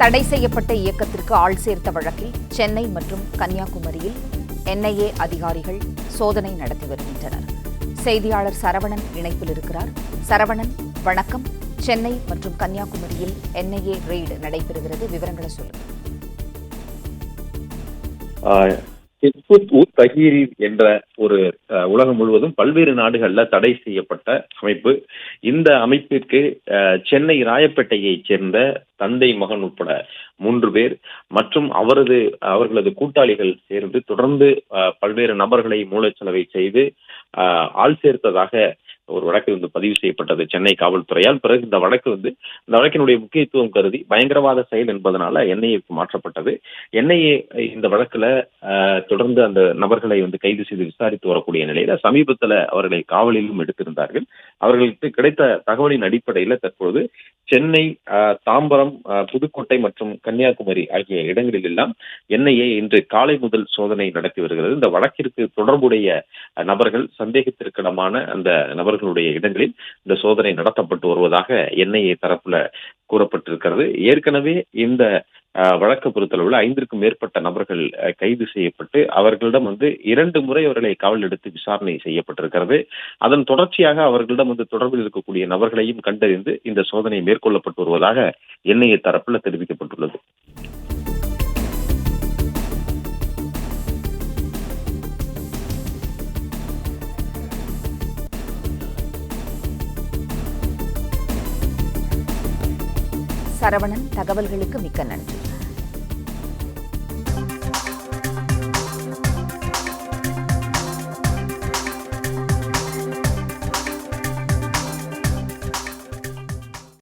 தடை செய்யப்பட்ட இயக்கத்திற்கு ஆள் சேர்த்த வழக்கில் சென்னை மற்றும் கன்னியாகுமரியில் என்ஐஏ அதிகாரிகள் சோதனை நடத்தி வருகின்றனர். செய்தியாளர் சரவணன் இணைப்பில் இருக்கிறார். சரவணன், வணக்கம். சென்னை மற்றும் கன்னியாகுமரியில் என்ஐஏ ரெய்டு நடைபெறுகிறது, விவரங்களை சொல்லுங்கள். ஹிஸ்புத் உத் தஹ்ரீர் என்ற ஒரு உலகம் முழுவதும் பல்வேறு நாடுகள்ல தடை செய்யப்பட்ட அமைப்பு. இந்த அமைப்பிற்கு சென்னை ராயப்பேட்டையைச் சேர்ந்த தந்தை மகன் உட்பட 3 பேர் மற்றும் அவர்களது கூட்டாளிகள் சேர்ந்து தொடர்ந்து பல்வேறு நபர்களை மூளைச்சலவை செய்து ஆள் சேர்த்ததாக ஒரு வழக்கு பதிவு செய்யப்பட்டது சென்னை காவல்துறையால். பிறகு இந்த வழக்கினுடைய முக்கியத்துவம் கருதி பயங்கரவாத செயல் என்பதனால என்ஐஏக்கு மாற்றப்பட்டது. என்ஐஏ இந்த வழக்குல தொடர்ந்து அந்த நபர்களை கைது செய்து விசாரித்து வரக்கூடிய நிலையில சமீபத்தில் அவர்களை காவலிலும் எடுத்திருந்தார்கள். அவர்களுக்கு கிடைத்த தகவலின் அடிப்படையில தற்பொழுது சென்னை, தாம்பரம், புதுக்கோட்டை மற்றும் கன்னியாகுமரி ஆகிய இடங்களில் எல்லாம் என்ஐஏ இன்று காலை முதல் சோதனை நடத்தி வருகிறது. இந்த வழக்கிற்கு தொடர்புடைய நபர்கள், சந்தேகத்திற்கிடமான அந்த நபர்களுடைய இடங்களில் இந்த சோதனை நடத்தப்பட்டு வருவதாக என்ஐஏ தரப்புல கூறப்பட்டிருக்கிறது. ஏற்கனவே இந்த வழக்கு பொறுத்தளவில் 5க்கும் மேற்பட்ட நபர்கள் கைது செய்யப்பட்டு அவர்களிடம் 2 முறை அவர்களை காவல் எடுத்து விசாரணை செய்யப்பட்டிருக்கிறது. அதன் தொடர்ச்சியாக அவர்களிடம் தொடர்பில் இருக்கக்கூடிய நபர்களையும் கண்டறிந்து இந்த சோதனை மேற்கொள்ளப்பட்டு வருவதாக என்ஐஏ தரப்புல தெரிவிக்கப்பட்டுள்ளது. சரவணன், தகவல்களுக்கு மிக்க நன்றி.